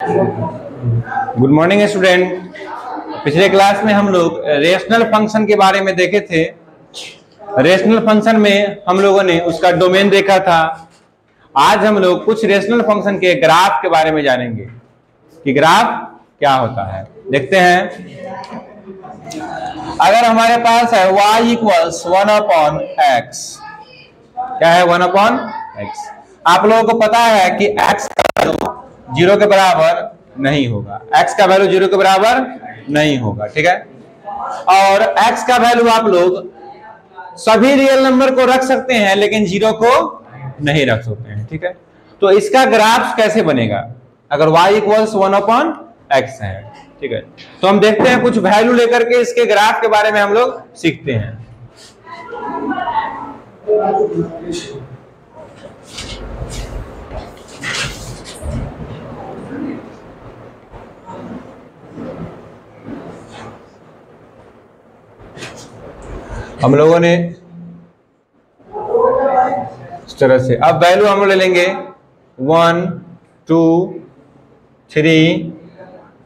Good morning student. पिछले class में हम लोग रेशनल फंक्शन के बारे में देखे थे। रेशनल फंक्शन में हम लोगों ने उसका डोमेन देखा था। आज हम लोग कुछ रेशनल फंक्शन के ग्राफ के बारे में जानेंगे कि ग्राफ क्या होता है। देखते हैं, अगर हमारे पास है y इक्वल्स 1/x, क्या है 1/x। आप लोगों को पता है कि x का वैल्यू 0 के बराबर नहीं होगा, x का वैल्यू 0 के बराबर नहीं होगा, ठीक है। और x का वैल्यू आप लोग सभी रियल नंबर को रख सकते हैं लेकिन 0 को नहीं रख सकते हैं, ठीक है। तो इसका ग्राफ कैसे बनेगा अगर y इक्वल्स 1/x है, ठीक है। तो हम देखते हैं, कुछ वैल्यू लेकर के इसके ग्राफ के बारे में हम लोग सीखते हैं। हम लोगों ने इस तरह से अब वैल्यू हम लोग ले लेंगे 1 2 3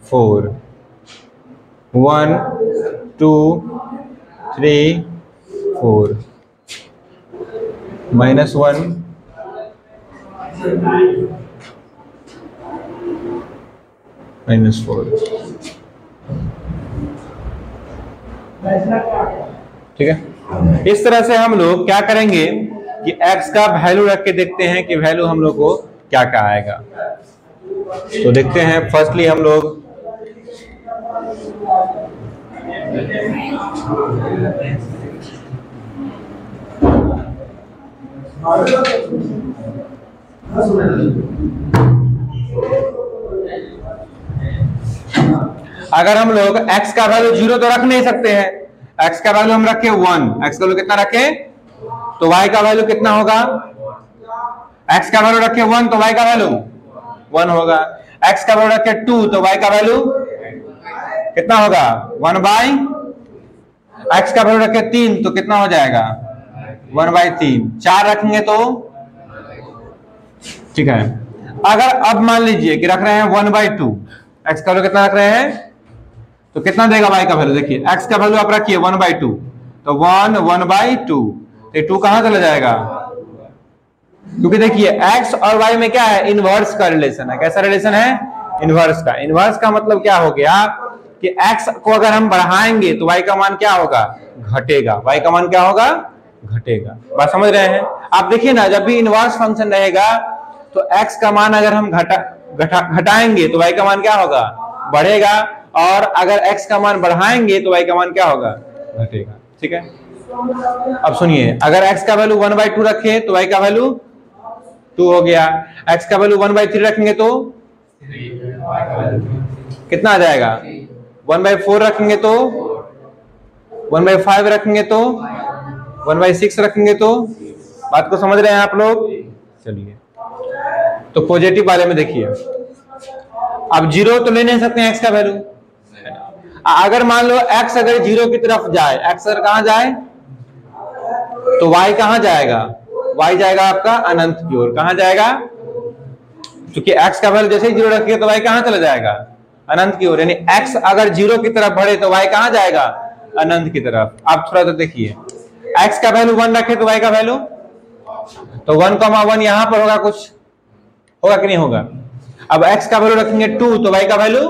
4, 1 2 3 4, -1 -4, ठीक है। इस तरह से हम लोग क्या करेंगे कि x का वैल्यू रख के देखते हैं कि वैल्यू हम लोग को क्या क्या आएगा। तो देखते हैं, फर्स्टली हम लोग अगर हम लोग x का वैल्यू 0 तो रख नहीं सकते हैं, x का वैल्यू हम रखे 1, x का वैल्यू कितना रखे तो y का वैल्यू कितना होगा। x का वैल्यू रखे 1 तो y का वैल्यू 1 होगा। x का वैल्यू रखे 2 तो y का वैल्यू कितना होगा 1/। x का वैल्यू रखे 3 तो कितना हो जाएगा 1/3। 4 रखेंगे तो ठीक है। अगर अब मान लीजिए कि रख रहे हैं 1/2, x का वैल्यू कितना रख रहे हैं तो कितना देगा y का वैल्यू। देखिए x का वैल्यू आप रखिए 1/2 तो 1/2, तो 2 कहां चला जाएगा, क्योंकि देखिए x और y में क्या है इनवर्स का रिलेशन है। कैसा रिलेशन है, इनवर्स का। इनवर्स का मतलब क्या हो गया कि x को अगर हम बढ़ाएंगे तो y का मान क्या होगा घटेगा, y का मान क्या होगा घटेगा। बात समझ रहे हैं आप। देखिए ना, जब भी इनवर्स फंक्शन रहेगा तो x का मान अगर हम घटाएंगे तो y का मान क्या होगा बढ़ेगा, और अगर x का मान बढ़ाएंगे तो y का मान क्या होगा घटेगा, ठीक है। अब सुनिए, अगर x का वैल्यू 1/2 रखे तो y का वैल्यू 2 हो गया। x का वैल्यू 1/3 रखेंगे तो कितना आ जाएगा 1/4 रखेंगे तो 1/5 रखेंगे तो 1/6 रखेंगे तो। बात को समझ रहे हैं आप लोग। चलिए, तो पॉजिटिव वाले में देखिए, अब 0 तो ले नहीं सकते हैं x का वैल्यू। अगर मान लो x अगर 0 की तरफ जाए, x अगर कहां जाए तो y कहां जाएगा, y जाएगा आपका अनंत की ओर। कहां जाएगा, क्योंकि x का वैल्यू जैसे ही 0 रखिए तो y कहां चला जाएगा अनंत की ओर। यानी x अगर 0 की तरफ बढ़े तो y कहां जाएगा अनंत की तरफ। आप थोड़ा तो देखिए, x का वैल्यू 1 रखे तो y का वैल्यू तो 1,1 यहां पर होगा, कुछ होगा कि नहीं होगा। अब x का वैल्यू रखेंगे 2 तो y का वैल्यू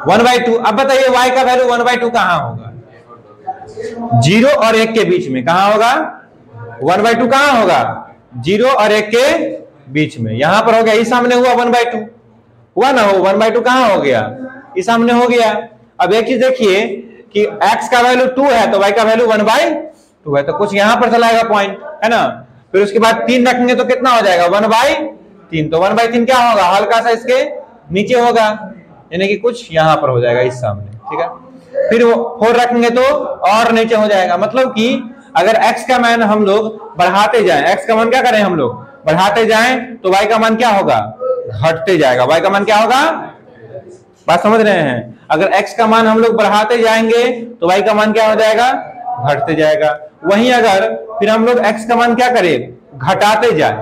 1/2। अब बताइए y का वैल्यू 1/2 कहां होगा, 0 और 1 के बीच में कहां होगा 1/2 कहां होगा 0 और 1 के बीच में। यहां पर हो गया, इस सामने हुआ 1/2 हुआ ना, हो 1/2 कहां हो गया इस सामने हो गया। अब एक चीज देखिए कि x का वैल्यू 2 है तो y का वैल्यू 1/2 है, तो कुछ यहां पर चला आएगा पॉइंट, है ना। फिर उसके बाद 3 रखेंगे तो कितना हो जाएगा 1/3, तो 1/3 क्या होगा हल्का सा इसके नीचे होगा, यानी कि कुछ यहां पर हो जाएगा इस सामने, ठीक है। फिर वो 4 रखेंगे तो और नीचे हो जाएगा। मतलब कि अगर x का मान हम लोग बढ़ाते जाएं, x का मान क्या करें हम लोग बढ़ाते जाएं तो y का मान क्या होगा घटते जाएगा। y का मान क्या होगा, बात समझ रहे हैं। अगर x का मान हम लोग बढ़ाते जाएंगे तो y का मान क्या हो जाएगा घटते जाएगा। वहीं अगर फिर हम लोग x का मान क्या करें घटाते जाए,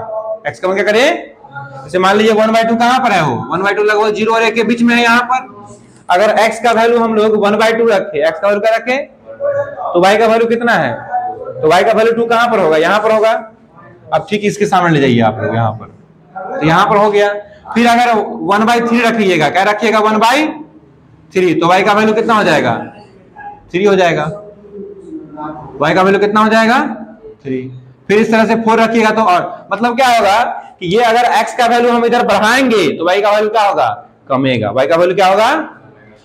x का मान क्या करें जैसे मान लीजिए 1/2 कहाँ पर है, वो 1/2 लगभग 0 और 1 के बीच में है यहाँ पर। अगर x का वैल्यू हम लोग 1/2 रखे, x का वैल्यू क्या रखे, तो y का वैल्यू कितना है, तो y का वैल्यू 2 कहाँ पर होगा, यहाँ पर होगा। अब ठीक इसके सामने ले जाइए आप लोग यहाँ पर, तो यहाँ पर हो गया। फिर अगर 1/3 रखिएगा, क्या रखिएगा 1/3, तो y का वैल्यू कितना हो जाएगा, 3 हो जाएगा। y का वैल्यू कितना हो जाएगा, 3। फिर इस तरह से 4 रखिएगा, तो और मतलब क्या होगा कि ये अगर x का वैल्यू हम इधर बढ़ाएंगे तो y का वैल्यू क्या होगा, कमेगा। y का वैल्यू क्या होगा,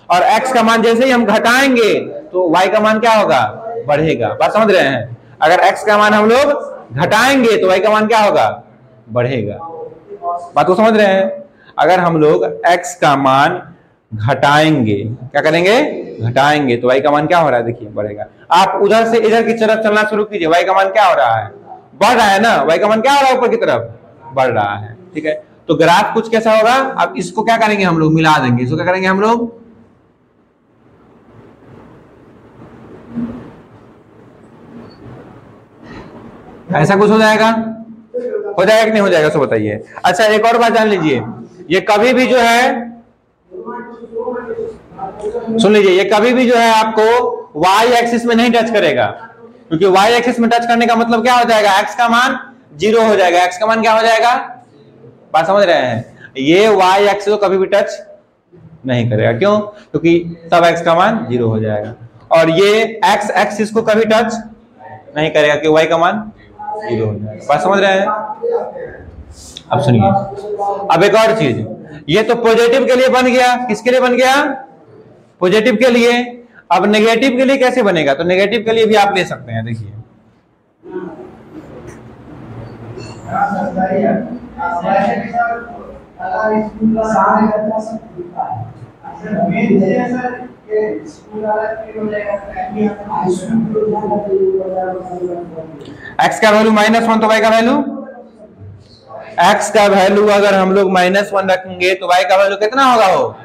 और x का मान जैसे ही हम घटाएंगे तो y का मान क्या होगा, बढ़ेगा। बात समझ रहे हैं, अगर x का मान हम लोग घटाएंगे तो y का मान क्या होगा, बढ़ेगा। बात को समझ रहे हैं, अगर हम लोग x का मान घटाएंगे, क्या करेंगे, घटाएंगे, तो y का मान क्या हो रहा है, देखिए बढ़ेगा। आप उधर से इधर की तरफ चलना शुरू कीजिए, y का मान क्या हो रहा है, बढ़ रहा है ना, y का मान क्या हो रहा है, ऊपर की तरफ बढ़ रहा है। ठीक है, तो ग्राफ कुछ कैसा होगा। अब इसको क्या करेंगे हम लोग, मिला देंगे। इसको क्या करेंगे हम लोग, ऐसा कुछ हो जाएगा, हो जाएगा कि नहीं हो जाएगा, सो बताइए। अच्छा एक और बात जान लीजिए, ये कभी भी जो है, सुन लीजिए, ये कभी भी जो है आपको y एक्सिस में नहीं टच करेगा, क्योंकि y एक्सिस में टच करने का मतलब क्या हो जाएगा, x का मान 0 हो जाएगा। x का मान क्या हो जाएगा, बात समझ रहे हैं, ये y एक्सिस को कभी भी टच नहीं करेगा। क्यों, क्योंकि तब x का मान 0 हो जाएगा। और ये x एक्सिस को कभी टच नहीं करेगा कि y का मान 0 हो जाएगा। बात समझ रहे हैं। अब सुनिए, अब एक और चीज, ये तो पॉजिटिव के लिए बन गया, किसके लिए बन गया, पॉजिटिव के लिए। अब नेगेटिव के लिए कैसे बनेगा, तो नेगेटिव के लिए भी आप ले सकते हैं। देखिए x का वैल्यू -1 तो y का वैल्यू, x का वैल्यू अगर हम लोग -1 रखेंगे तो y का वैल्यू कितना होगा, हो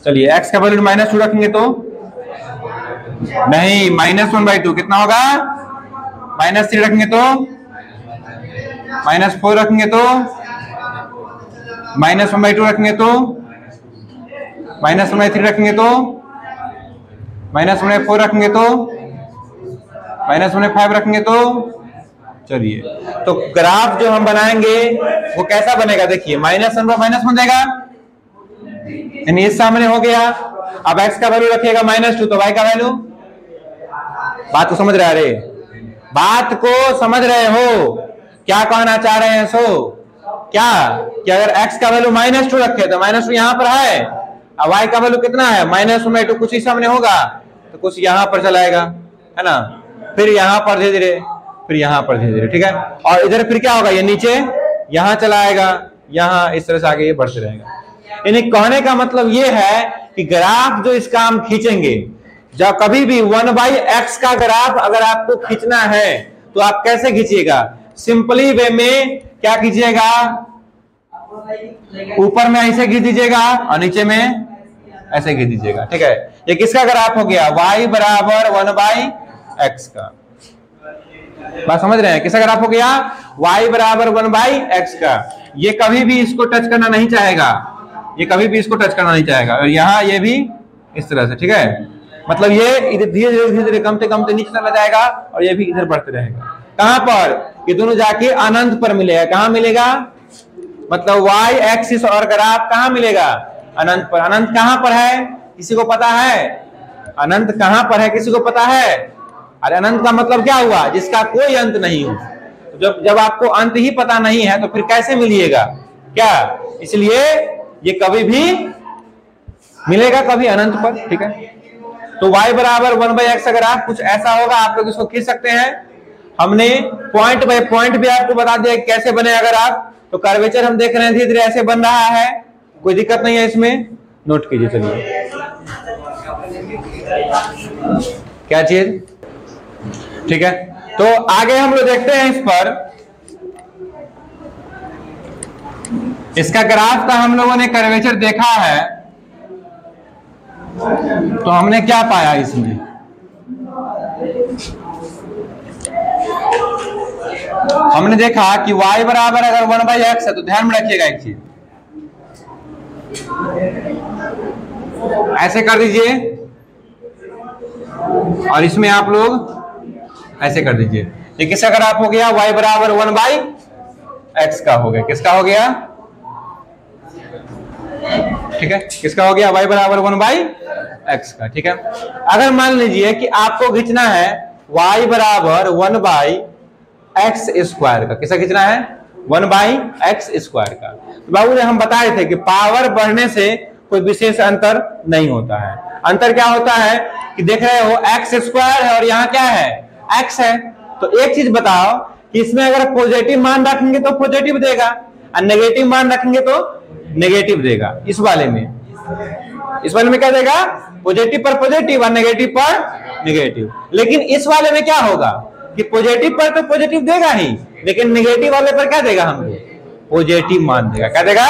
चलिए x का वैल्यू -2 रखेंगे तो नहीं, -1/2 कितना होगा, -3 रखेंगे तो, -4 रखेंगे तो, -1/2 रखेंगे तो, -1/3 रखेंगे तो, -1/4 रखेंगे तो, -1/5 रखेंगे तो। चलिए, तो ग्राफ जो हम बनाएंगे वो कैसा बनेगा, देखिए -1 पर -1 देगा, यानी इस सामने हो गया। अब x का वैल्यू रखिएगा -2, तो y का वैल्यू, बात को समझ रहे, अरे बात को समझ रहे हो, क्या कहना चाह रहे हैं, सो क्या कि अगर x का वैल्यू -2 रखे तो -2 यहाँ पर है, और y का वैल्यू कितना है, -1/2, कुछ ही सामने होगा तो कुछ यहाँ पर चलाएगा, है ना, फिर यहाँ पर धीरे धीरे, फिर यहाँ पर धीरे धीरे, ठीक है। और इधर फिर क्या होगा, ये नीचे यहाँ चला आएगा, यहाँ इस तरह से आगे ये बढ़ते रहेगा। यानी कहने का मतलब ये है कि ग्राफ जो इसका हम खींचेंगे, जब कभी भी 1/x का ग्राफ अगर आपको खींचना है तो आप कैसे खींचिएगा, सिंपली वे में क्या कीजिएगा, ऊपर में ऐसे खींच दीजिएगा और नीचे में ऐसे खींच दीजिएगा। ठीक है, ये किसका ग्राफ हो गया, y बराबर 1/x का। बात समझ रहे हैं, किसका ग्राफ हो गया, y बराबर 1/x का। ये कभी भी इसको टच करना नहीं चाहेगा, ये कभी भी इसको टच करना नहीं चाहेगा, और यहाँ ये भी इस तरह से, ठीक है। मतलब ये इधर धीरे धीरे कमते नीचे चला जाएगा और ये भी इधर बढ़ते रहेगा। कहां पर, ये दोनों जाके अनंत पर मिलेगा। कहां मिलेगा, मतलब y एक्सिस और ग्राफ कहां मिलेगा, अनंत पर। अनंत कहां पर है, किसी को पता है, अनंत कहां पर है, किसी को पता है। अरे अनंत का मतलब क्या हुआ, जिसका कोई अंत नहीं हो। तो जब आपको अंत ही पता नहीं है तो फिर कैसे मिलिएगा क्या, इसलिए ये कभी भी मिलेगा कभी अनंत पर। ठीक है, तो y बराबर 1/x अगर आप कुछ ऐसा होगा, आप लोग इसको खींच सकते हैं। हमने पॉइंट बाय पॉइंट भी आपको बता दिया कैसे बने। अगर आप तो कर्वेचर हम देख रहे हैं धीरे धीरे ऐसे बन रहा है, कोई दिक्कत नहीं है इसमें, नोट कीजिए। चलिए क्या चीज, ठीक है, तो आगे हम लोग देखते हैं इस पर। इसका ग्राफ का हम लोगों ने कर्वेचर देखा है, तो हमने क्या पाया इसमें, हमने देखा कि y बराबर अगर 1/x है तो ध्यान में रखिएगा एक चीज, ऐसे कर दीजिए और इसमें आप लोग ऐसे कर दीजिए। ये किसका ग्राफ हो गया? y बराबर 1/x का हो गया। किसका हो गया? ठीक है, किसका हो गया? y बराबर 1/x का। ठीक है, अगर मान लीजिए कि आपको खींचना है y बराबर 1/x स्क्वायर का, किसका खींचना है? 1/x स्क्वायर का। तो बाबू ने हम बताए थे कि पावर बढ़ने से कोई विशेष अंतर नहीं होता है। अंतर क्या होता है कि देख रहे हो x स्क्वायर है और यहाँ क्या है? x है। तो एक चीज बताओ कि इसमें अगर पॉजिटिव मान रखेंगे तो पॉजिटिव देगा और नेगेटिव मान रखेंगे तो नेगेटिव देगा। इस वाले में क्या देगा? पॉजिटिव पर पॉजिटिव और नेगेटिव पर नेगेटिव। लेकिन इस वाले में क्या होगा कि पॉजिटिव पर तो पॉजिटिव देगा ही, लेकिन नेगेटिव वाले पर क्या देगा? हमको पॉजिटिव मान देगा। क्या देगा?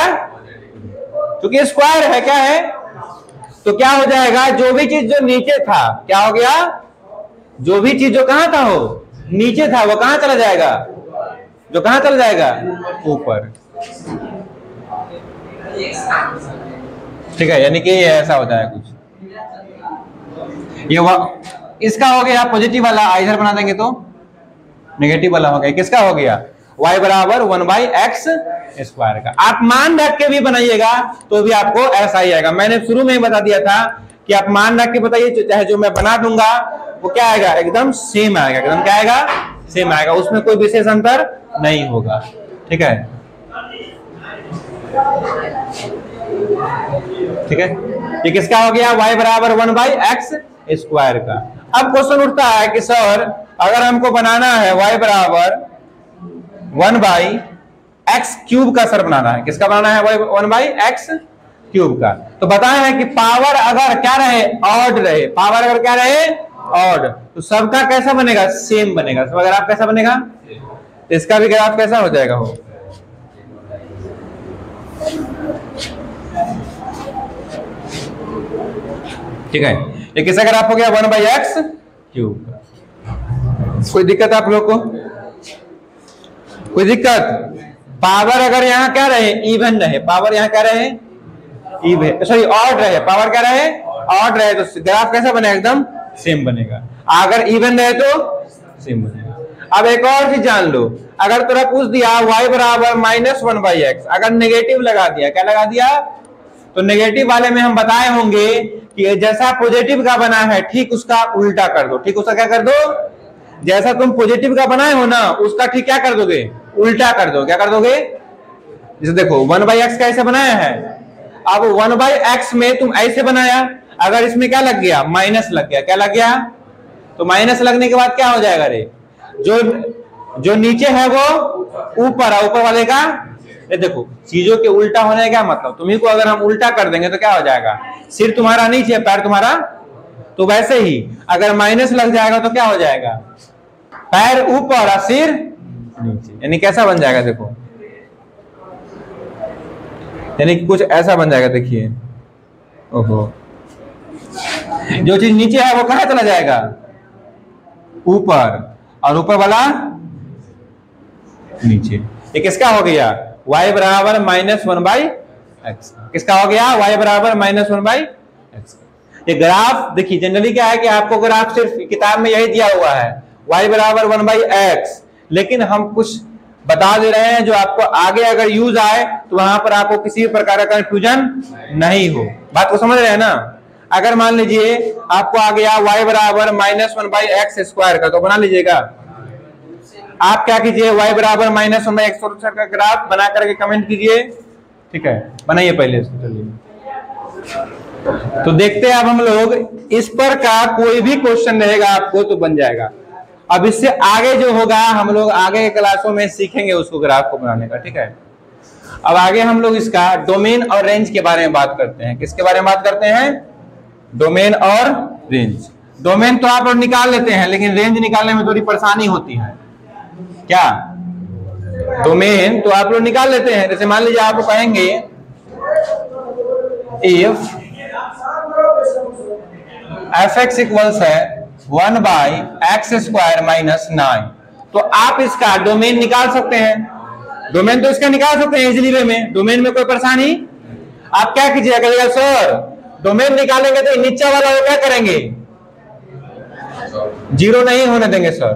क्योंकि स्क्वायर है। क्या है? तो क्या हो जाएगा? जो भी चीज जो नीचे था, क्या हो गया? जो भी चीज जो कहां था, वो नीचे था, वो कहां चला जाएगा? जो कहां चला जाएगा? ऊपर। ठीक है, यानी कि ये ऐसा होता है कुछ। ये इसका हो गया पॉजिटिव वाला, इधर बना देंगे तो नेगेटिव वाला हो गया। किसका हो गया? y बराबर 1/x स्क्वायर का। आप मान रख के भी बनाइएगा तो भी आपको ऐसा ही आएगा। मैंने शुरू में ही बता दिया था कि आप मान रख के बताइए, चाहे जो मैं बना दूंगा वो क्या आएगा? एकदम सेम आएगा। एकदम क्या आएगा? सेम आएगा, उसमें कोई विशेष अंतर नहीं होगा। ठीक है, ठीक है। ये किसका हो गया? y बराबर 1/x स्क्वायर का। अब क्वेश्चन उठता है कि सर अगर हमको बनाना है y बराबर 1/x क्यूब का सर बनाना है, किसका बनाना है? 1/x क्यूब का। तो बताया है कि पावर अगर क्या रहे? ऑड रहे। पावर अगर क्या रहे? ऑड, तो सबका कैसा बनेगा? सेम बनेगा। सब ग्राफ कैसा बनेगा? तो इसका भी ग्राफ कैसा हो जाएगा? हो ठीक है, ये किसका ग्राफ हो गया? 1/x क्यूब का। कोई दिक्कत आप लोग को? कोई दिक्कत? पावर अगर यहाँ क्या रहे? इवन रहे। पावर यहाँ क्या रहे? इवन, सॉरी ऑड रहे। पावर क्या रहे? ऑड रहे, तो ग्राफ कैसा बनेगा? एकदम सेम बनेगा। अगर इवन रहे तो सेम बनेगा। अब एक और चीज जान लो, अगर तुरा पूछ दिया y बराबर -1/x, अगर नेगेटिव लगा दिया, क्या लगा दिया? तो नेगेटिव वाले में हम बताए होंगे कि जैसा पॉजिटिव का बना है ठीक उसका उल्टा कर दो। ठीक उसका क्या कर दो? जैसा तुम पॉजिटिव का बनाए हो ना, उसका ठीक क्या कर दोगे? उल्टा कर दो। क्या कर दोगे? जैसे देखो 1/x का ऐसे बनाया है, अब 1/x में तुम ऐसे बनाया, अगर इसमें क्या लग गया? माइनस लग गया। क्या लग गया? तो माइनस लगने के बाद क्या हो जाएगा? रे जो नीचे है वो ऊपर है, ऊपर वाले का। ये देखो चीजों के उल्टा होने का क्या मतलब? तुम्ही को अगर हम उल्टा कर देंगे तो क्या हो जाएगा? सिर तुम्हारा नीचे, पैर तुम्हारा, तो वैसे ही अगर माइनस लग जाएगा तो क्या हो जाएगा? पैर ऊपर और सिर नीचे। यानी कैसा बन जाएगा? देखो, यानी कुछ ऐसा बन जाएगा। देखिए, ओहो, जो चीज नीचे है वो कहां चला जाएगा? ऊपर, और ऊपर वाला नीचे। ये किसका हो गया? y बराबर -1/x। किसका हो गया? y बराबर -1/x। ये ग्राफ देखिए, जनरली क्या है कि आपको ग्राफ सिर्फ किताब में यही दिया हुआ है, y बराबर 1/x, लेकिन हम कुछ बता दे रहे हैं जो आपको आगे अगर यूज आए तो वहां पर आपको किसी भी प्रकार का कंफ्यूजन नहीं हो। बात को समझ रहे हैं ना? अगर मान लीजिए आपको आ गया y बराबर -1/x स्क्वायर का, तो बना लीजिएगा। आप क्या कीजिए? y बराबर -1/x का ग्राफ बना करके कमेंट कीजिए। ठीक है, बनाइए पहले इसको। चलिए, तो देखते हैं अब हम लोग इस पर का कोई भी क्वेश्चन रहेगा आपको तो बन जाएगा। अब इससे आगे जो होगा हम लोग आगे के क्लासों में सीखेंगे उसको, ग्राफ को बनाने का। ठीक है, अब आगे हम लोग इसका डोमेन और रेंज के बारे में बात करते हैं। किसके बारे में बात करते हैं? डोमेन और रेंज। डोमेन तो आप लोग निकाल लेते हैं, लेकिन रेंज निकालने में थोड़ी परेशानी होती है। क्या? डोमेन तो आप लोग निकाल लेते हैं। जैसे मान लीजिए आपको कहेंगे इफ fx इक्वल्स है 1/x² - 9, तो आप इसका डोमेन निकाल सकते हैं, डोमेन तो इसका निकाल सकते हैं इजीली वे में, डोमेन में कोई परेशानी। आप क्या कीजिएगा, कहिएगा सर डोमेन निकालेंगे तो नीचे वाला वो क्या करेंगे, जीरो नहीं होने देंगे सर।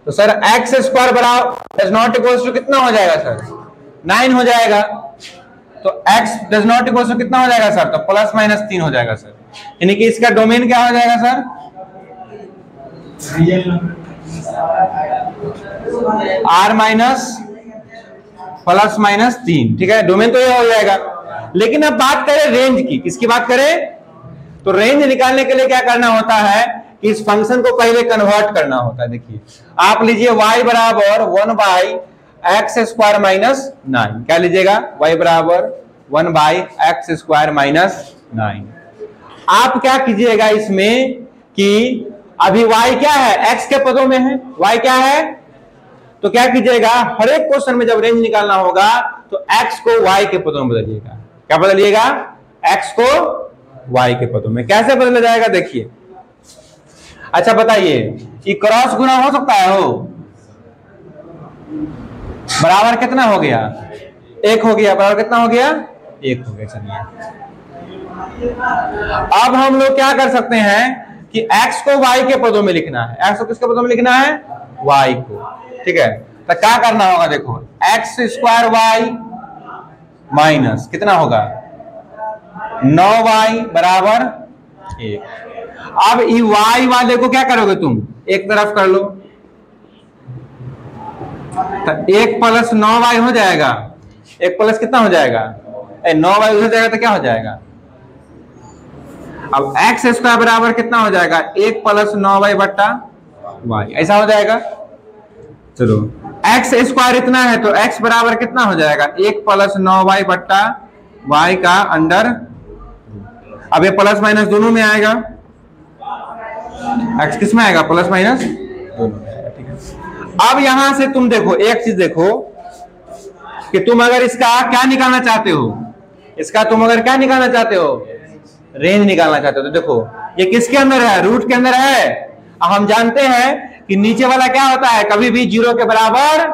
तो सर एक्स स्क्वायर बराबर डज नॉट इक्वल टू कितना हो जाएगा सर, 9 हो जाएगा। तो x does not equal to कितना हो जाएगा सर, तो प्लस माइनस 3 हो जाएगा सर। यानी कि इसका डोमेन क्या हो जाएगा sir, r minus plus minus 3, ठीक है, डोमेन तो ये हो जाएगा। लेकिन अब बात करें रेंज की, किसकी बात करें, तो रेंज निकालने के लिए क्या करना होता है कि इस फंक्शन को पहले कन्वर्ट करना होता है। देखिए आप लीजिए y बराबर 1 बाई एक्स स्क्वायर माइनस 9, क्या लीजिएगा, y बराबर 1 बाई एक्स स्क्वायर माइनस 9। आप क्या कीजिएगा इसमें कि अभी y क्या है, x के पदों में है, y क्या है, तो क्या कीजिएगा हर एक क्वेश्चन में जब रेंज निकालना होगा तो x को y के पदों में बदलिएगा। क्या बदलिएगा, x को y के पदों में। कैसे बदला जाएगा देखिए। अच्छा बताइए कि क्रॉस गुना हो सकता है, हो बराबर कितना हो गया, 1 हो गया, बराबर कितना हो गया, 1 हो गया। चलिए अब हम लोग क्या कर सकते हैं कि x को y के पदों में लिखना है, x को किसके पदों में लिखना है, y को, ठीक है। तो क्या करना होगा, देखो एक्स स्क्वायर वाई माइनस कितना होगा 9y बराबर 1। अब ये y वाले को क्या करोगे तुम, एक तरफ कर लो, तो 1 प्लस 9y हो जाएगा, 1 प्लस कितना हो जाएगा, 9y हो जाएगा, तो क्या हो जाएगा, अब एक्स स्क्वायर बराबर कितना हो जाएगा, 1 प्लस 9y बट्टा y, ऐसा हो जाएगा। चलो एक्स स्क्वायर इतना है तो x बराबर कितना हो जाएगा, 1 प्लस 9y बट्टा y का अंडर। अब ये प्लस माइनस दोनों में आएगा, x किस में आएगा, प्लस माइनस दोनों में आएगा, ठीक है। अब यहां से तुम देखो एक चीज देखो कि तुम अगर इसका क्या निकालना चाहते हो, इसका तुम अगर क्या निकालना चाहते हो, रेंज निकालना चाहते हो, तो देखो ये किसके अंदर है, रूट के अंदर है। हम जानते हैं कि नीचे वाला क्या होता है, कभी भी 0 के बराबर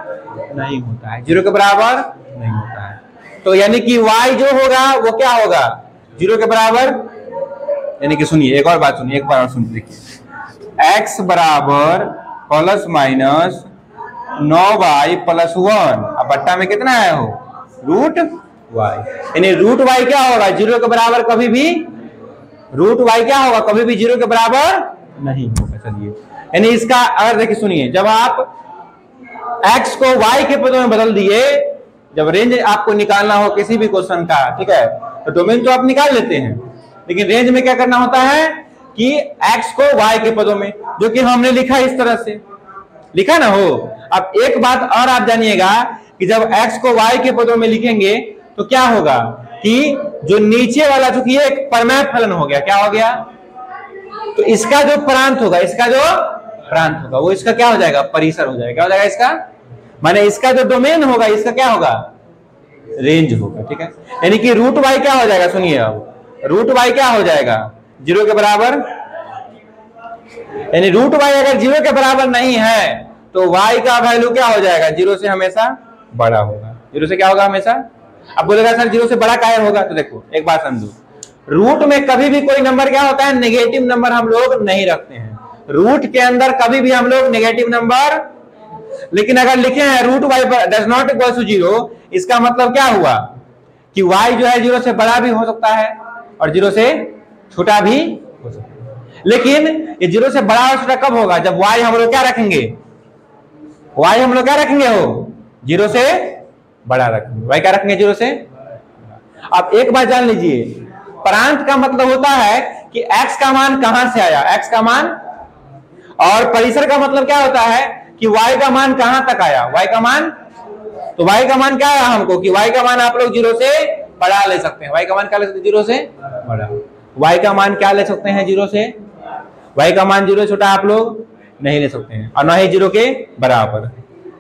नहीं होता है, 0 के बराबर नहीं होता है। तो यानी कि y जो होगा वो क्या होगा, 0 के बराबर। यानी कि सुनिए एक और बात सुनिए, एक बार और सुन देखिए, x बराबर प्लस माइनस 9y प्लस 1, अब बट्टा में कितना है हो, रूट y। यानी रूट y क्या होगा, 0 के बराबर कभी भी, रूट y क्या होगा, कभी भी 0 के बराबर नहीं होगा। चलिए यानी इसका अगर देखिए सुनिए, जब आप x को y के पदों में बदल दिए, जब रेंज आपको निकालना हो किसी भी क्वेश्चन का, ठीक है, तो डोमेन तो आप निकाल लेते हैं, लेकिन रेंज में क्या करना होता है कि x को y के पदों में, जो कि हमने लिखा इस तरह से लिखा ना हो। अब एक बात और आप जानिएगा कि जब x को y के पदों में लिखेंगे तो क्या होगा कि जो नीचे वाला, चूंकि ये एक परमेय फलन हो गया, क्या हो गया, तो इसका जो प्रांत होगा, इसका जो प्रांत होगा वो इसका क्या हो जाएगा, परिसर हो जाएगा। क्या हो जाएगा इसका, माने इसका जो डोमेन होगा इसका क्या होगा, रेंज होगा, ठीक है। यानी कि रूट वाई क्या हो जाएगा, सुनिए अब रूट वाई क्या हो जाएगा, 0 के बराबर। यानी रूट वाई अगर 0 के बराबर नहीं है तो y का वैल्यू क्या हो जाएगा, 0 से हमेशा बड़ा होगा। 0 से क्या होगा हमेशा। अब बोलेगा सर 0 से बड़ा काहे होगा, तो देखो एक बात समझो, रूट में कभी भी कोई नंबर क्या होता है, नेगेटिव नंबर हम लोग नहीं रखते हैं। रूट के अंदर कभी भी हम लोग नेगेटिव नंबर, लेकिन अगर लिखे हैं root y does not equal to 0, इसका मतलब क्या हुआ कि y जो है 0 से बड़ा भी हो सकता है और 0 से छोटा भी हो सकता है। लेकिन ये 0 से बड़ा और छोटा कब होगा, जब y हम लोग क्या रखेंगे, y हम लोग क्या रखेंगे, हो 0 से बड़ा रखेंगे, y क्या रखेंगे, 0 से। अब एक बात जान लीजिए, प्रांत का मतलब होता है कि x का मान कहां से आया, x का मान, और परिसर का मतलब क्या होता है कि y का मान कहां तक आया, y का मान। तो y का मान क्या आया हमको कि y का मान आप लोग 0 से बड़ा ले सकते हैं। y का मान क्या ले सकते हैं, 0 से बड़ा। y का मान क्या ले सकते हैं, 0 से, y का मान 0 से छोटा आप लोग नहीं ले सकते हैं, और न ही 0 के बराबर।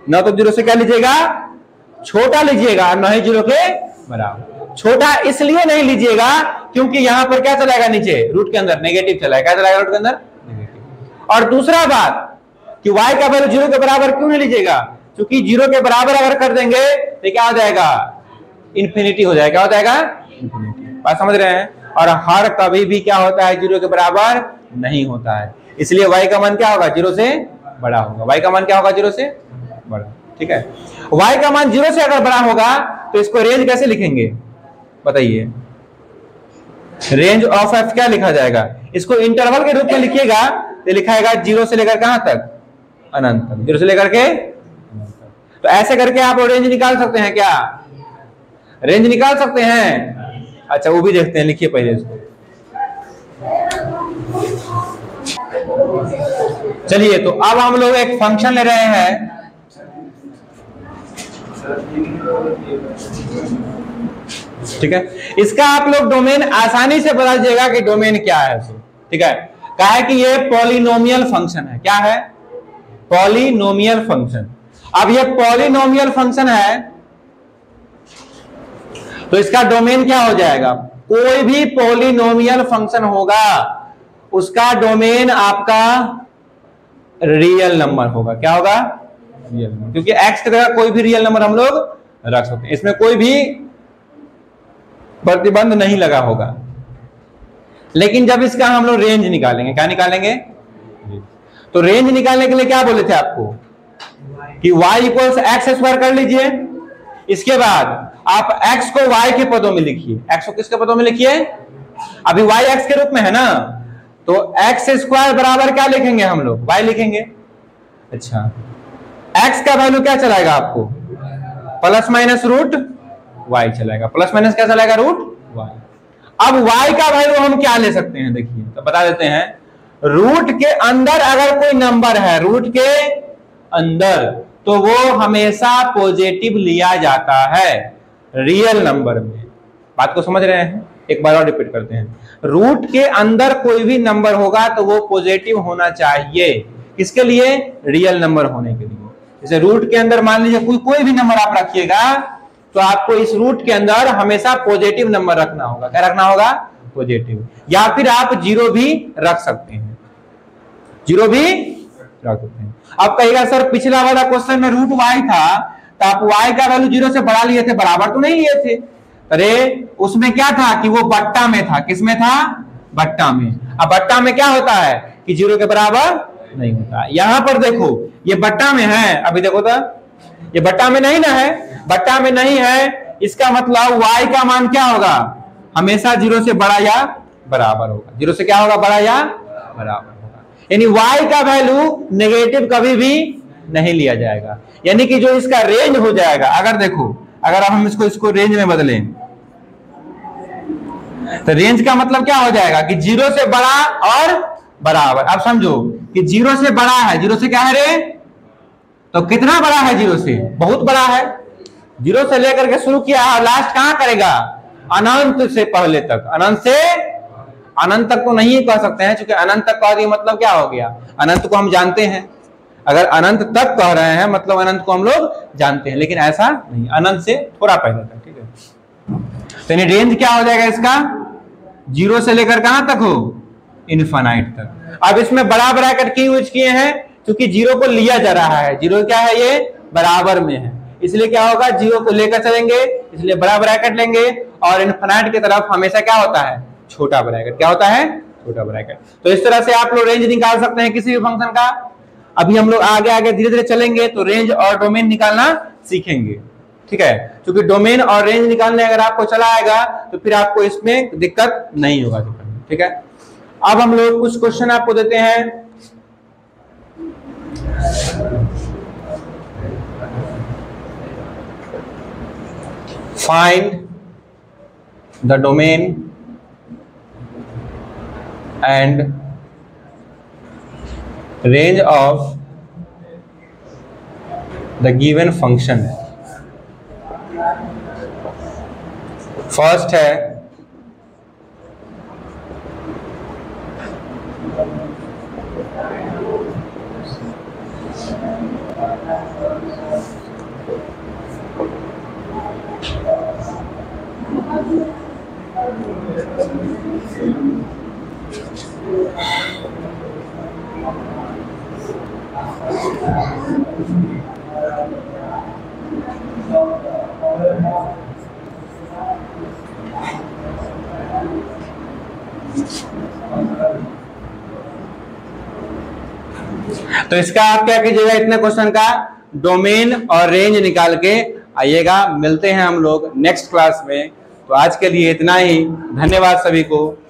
न तो 0 से क्या लीजिएगा, छोटा लीजिएगा, और न ही 0 के बराबर। छोटा इसलिए नहीं लीजिएगा क्योंकि यहां पर क्या चलाएगा, नीचे रूट के अंदर नेगेटिव चलाएगा, क्या चलाएगा रूट के अंदर नेगेटिव। और दूसरा बात, कि y का वैल्यू 0 के बराबर क्यों नहीं लीजिएगा, क्योंकि 0 के बराबर अगर कर देंगे तो क्या हो जाएगा, इंफिनिटी हो जाएगा। क्या हो जाएगा, इंफिनिटी। बात समझ रहे हैं। और हर कभी भी क्या होता है, 0 के बराबर नहीं होता है, इसलिए y का मान क्या होगा, 0 से बड़ा होगा। y का मान क्या होगा, 0 से बड़ा। ठीक है, y का मान 0 से अगर बड़ा होगा तो इसको रेंज कैसे लिखेंगे बताइए। रेंज ऑफ f क्या लिखा जाएगा, इसको इंटरवल के रूप में लिखिएगा तो लिखाएगा 0 से लेकर कहां तक, अनंत तक। 0 से लेकर के तो ऐसे करके आप रेंज निकाल सकते हैं। क्या रेंज निकाल सकते हैं? अच्छा वो भी देखते हैं, लिखिए पहले इसको। चलिए तो अब हम लोग एक फंक्शन ले रहे हैं, ठीक है। इसका आप लोग डोमेन आसानी से बता दीजिएगा कि डोमेन क्या है। ठीक है, कहा है कि ये पॉलिनोमियल फंक्शन है। क्या है, पॉलिनोमियल फंक्शन। अब ये पॉलिनोमियल फंक्शन है तो इसका डोमेन क्या हो जाएगा, कोई भी पॉलिनोमियल फंक्शन होगा उसका डोमेन आपका रियल नंबर होगा। क्या होगा, रियल नंबर, क्योंकि x की जगह कोई भी रियल नंबर हम लोग रख सकते हैं, इसमें कोई भी प्रतिबंध नहीं लगा होगा। लेकिन जब इसका हम लोग रेंज निकालेंगे, क्या निकालेंगे, तो रेंज निकालने के लिए क्या बोले थे आपको कि y इक्वल्स एक्स स्क्वायर कर लीजिए। इसके बाद आप x को y के पदों में लिखिए। x को किसके पदों में लिखिए, अभी y x के रूप में है ना, तो एक्स स्क्वायर बराबर क्या लिखेंगे हम लोग, y लिखेंगे। अच्छा, x का वैल्यू क्या चलाएगा आपको, प्लस माइनस रूट y चलाएगा। प्लस माइनस क्या चलाएगा, रूट y। अब y का वैल्यू हम क्या ले सकते हैं, देखिए तो बता देते हैं। रूट के अंदर अगर कोई नंबर है, रूट के अंदर, तो वो हमेशा पॉजिटिव लिया जाता है रियल नंबर में। बात को समझ रहे हैं, एक बार और रिपीट करते हैं। रूट के अंदर कोई भी नंबर होगा तो वो पॉजिटिव होना चाहिए, किसके लिए, रियल नंबर होने के लिए। जैसे रूट के अंदर मान लीजिए कोई भी नंबर आप रखिएगा तो आपको इस रूट के अंदर हमेशा पॉजिटिव नंबर रखना होगा। क्या रखना होगा, पॉजिटिव। या फिर आप 0 भी रख सकते हैं, 0 भी रख सकते हैं। अब कहिएगा सर पिछला वाला क्वेश्चन में रूट y था तो आप y का वैल्यू 0 से बड़ा लिए थे, बराबर तो नहीं लिए थे। अरे उसमें क्या था कि वो बट्टा में था। किस में था, बट्टा में। अब बट्टा में क्या होता है कि 0 के बराबर नहीं होता। यहां पर देखो ये बट्टा में है, अभी देखो तो ये बट्टा में नहीं ना है, बट्टा में नहीं है, इसका मतलब y का मान क्या होगा, हमेशा 0 से बड़ा या बराबर होगा। 0 से क्या होगा, बड़ा या बराबर होगा। यानी y का वैल्यू नेगेटिव कभी भी नहीं लिया जाएगा, यानी कि जो इसका रेंज हो जाएगा। अगर देखो, अगर हम इसको रेंज में बदलें तो रेंज का मतलब क्या हो जाएगा कि 0 से बड़ा और बराबर। अब समझो कि 0 से बड़ा है, 0 से क्या है रे, तो कितना बड़ा है, 0 से बहुत बड़ा है। 0 से लेकर के शुरू किया और लास्ट कहां करेगा, अनंत से पहले तक। अनंत से अनंत तक तो नहीं कह सकते हैं, क्योंकि अनंत तक कह दिए मतलब क्या हो गया, अनंत को हम जानते हैं। अगर अनंत तक कह रहे हैं मतलब अनंत को हम लोग जानते हैं, लेकिन ऐसा नहीं, अनंत से थोड़ा पहले तक। ठीक है, तो यानी रेंज क्या हो जाएगा इसका, 0 से लेकर कहां तक हो, इनफाइनाइट तक। अब इसमें बड़ा ब्रैकेट क्यों यूज किए हैं, क्योंकि 0 को लिया जा रहा है। 0 क्या है, ये बराबर में है, इसलिए क्या होगा, 0 को लेकर चलेंगे, इसलिए बड़ा ब्रैकेट लेंगे। और इनफाइनाइट की तरफ हमेशा क्या होता है, छोटा ब्रैकेट। क्या होता है, छोटा ब्रैकेट। तो इस तरह से आप लोग रेंज निकाल सकते हैं किसी भी फंक्शन का। अभी हम लोग आगे आगे धीरे धीरे चलेंगे तो रेंज और डोमेन निकालना सीखेंगे। ठीक है, क्योंकि डोमेन और रेंज निकालने अगर आपको चला आएगा तो फिर आपको इसमें दिक्कत नहीं होगा। ठीक है, अब हम लोग कुछ क्वेश्चन आपको देते हैं। Find the domain and range of the given function। First है तो इसका आप क्या कीजिएगा, इतने क्वेश्चन का डोमेन और रेंज निकाल के आइएगा। मिलते हैं हम लोग नेक्स्ट क्लास में। तो आज के लिए इतना ही, धन्यवाद सभी को।